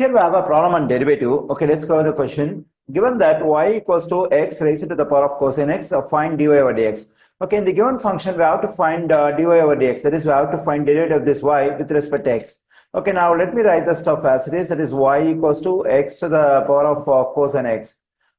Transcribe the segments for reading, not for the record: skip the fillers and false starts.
Here we have a problem on derivative. Okay, let's go to the question. Given that y equals to x raised to the power of cosine x, find dy over dx. Okay, in the given function, we have to find dy over dx. That is, we have to find derivative of this y with respect to x. Okay, now let me write the stuff as it is. That is y equals to x to the power of cosine x.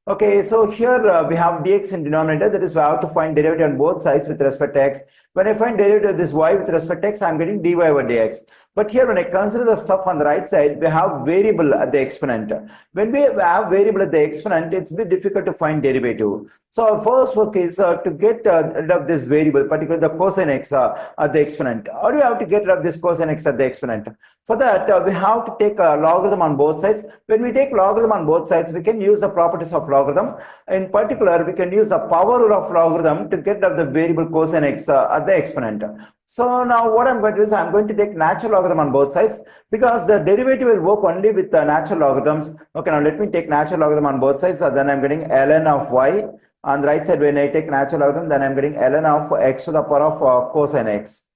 Okay, so here we have dx in denominator. That is, we have to find derivative on both sides with respect to x. When I find derivative of this y with respect to x, I am getting dy over dx. But here, when I consider the stuff on the right side, we have variable at the exponent. When we have variable at the exponent, it's a bit difficult to find derivative. So our first work is to get rid of this variable, particularly the cosine x at the exponent. How do you have to get rid of this cosine x at the exponent? For that, we have to take a logarithm on both sides. When we take logarithm on both sides, we can use the properties of logarithm. In particular, we can use the power rule of logarithm to get rid of the variable cosine x at the exponent. So now what I'm going to do is I'm going to take natural logarithm on both sides, because the derivative will work only with the natural logarithms. Okay, now let me take natural logarithm on both sides. Then I'm getting ln of y. On the right side, when I take natural logarithm, then I'm getting ln of x to the power of cosine x.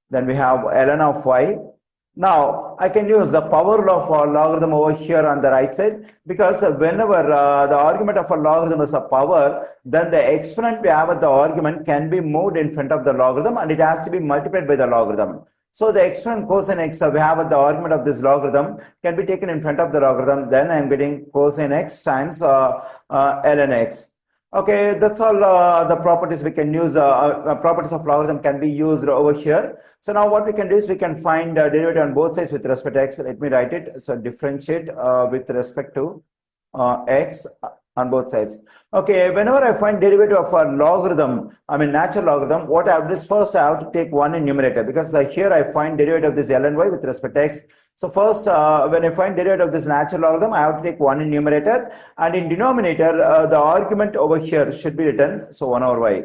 Then we have ln of y. Now I can use the power rule of logarithm over here on the right side, because whenever the argument of a logarithm is a power, then the exponent we have at the argument can be moved in front of the logarithm, and it has to be multiplied by the logarithm. So the exponent cosine x we have at the argument of this logarithm can be taken in front of the logarithm. Then I'm getting cosine x times ln x. Okay, that's all the properties we can use. Properties of logarithm can be used over here. So now what we can do is we can find derivative on both sides with respect to x. Let me write it. So differentiate with respect to x on both sides. Okay, whenever I find derivative of a logarithm, I mean natural logarithm, what I have to do is first I have to take one in numerator, because here I find derivative of this ln y with respect to x. So first, when I find derivative of this natural logarithm, I have to take 1 in numerator, and in denominator, the argument over here should be written, so 1 over y.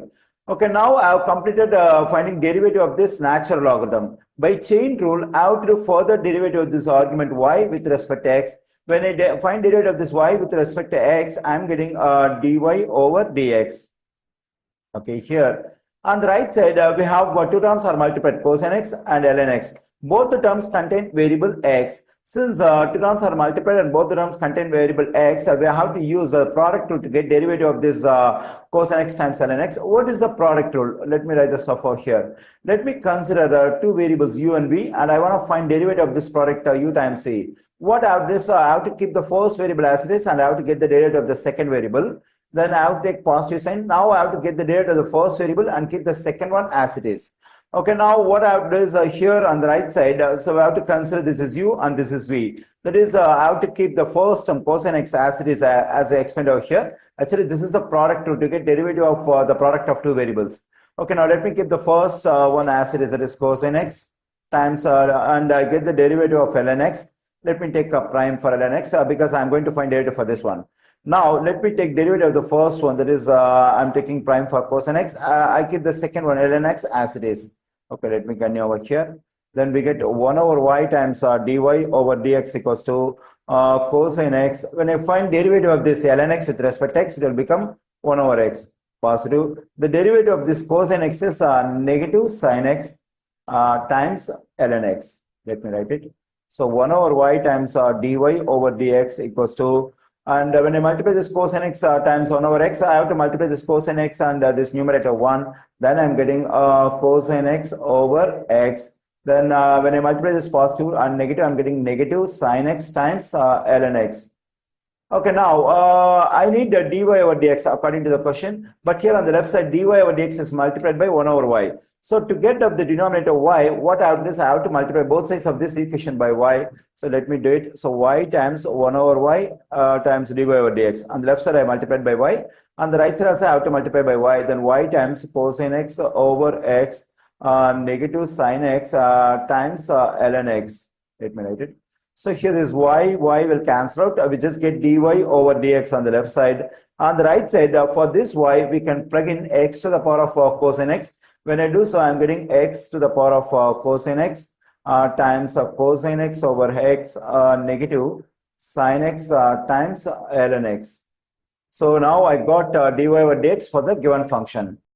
Okay, now I have completed finding derivative of this natural logarithm. By chain rule, I have to do further derivative of this argument y with respect to x. When I find derivative of this y with respect to x, I am getting dy over dx. Okay, here on the right side, we have two terms are multiplied, cosine x and ln x. Both the terms contain variable x. Since two terms are multiplied and both the terms contain variable x, we have to use the product rule to get derivative of this cosine x times ln x. What is the product rule? Let me write the stuff out here. Let me consider two variables u and v, and I want to find derivative of this product u times c. What I have to do is I have to keep the first variable as it is, and I have to get the derivative of the second variable. Then I have to take positive sign. Now I have to get the derivative of the first variable and keep the second one as it is. Okay, now what I have to do is here on the right side, so I have to consider this is u and this is v. That is, I have to keep the first term cosine x as it is, as I explained over here. Actually, this is a product to get derivative of the product of two variables. Okay, now let me keep the first one as it is, that is cosine x times, and I get the derivative of ln x. Let me take a prime for ln x because I'm going to find derivative for this one. Now let me take derivative of the first one, that is I'm taking prime for cosine x. I keep the second one ln x as it is. Okay, let me continue over here. Then we get 1 over y times dy over dx equals to cosine x. When I find derivative of this ln x with respect to x, it will become 1 over x positive. The derivative of this cosine x is negative sine x times ln x. Let me write it. So 1 over y times dy over dx equals to, and when I multiply this cosine x times 1 over x, I have to multiply this cosine x and this numerator 1. Then I'm getting cosine x over x. Then when I multiply this positive and negative, I'm getting negative sine x times ln x. Okay, now I need the dy over dx according to the question, but here on the left side, dy over dx is multiplied by 1 over y. So to get up the denominator y, what I have to do is I have to multiply both sides of this equation by y. So let me do it. So y times 1 over y times dy over dx. On the left side, I multiplied by y. On the right side also, I have to multiply by y. Then y times cosine x over x negative sine x times ln x. Let me write it. So here is y will cancel out. We just get dy over dx on the left side. On the right side, for this y, we can plug in x to the power of cosine x. When I do so, I'm getting x to the power of cosine x times cosine x over x negative sine x times ln x. So now I got dy over dx for the given function.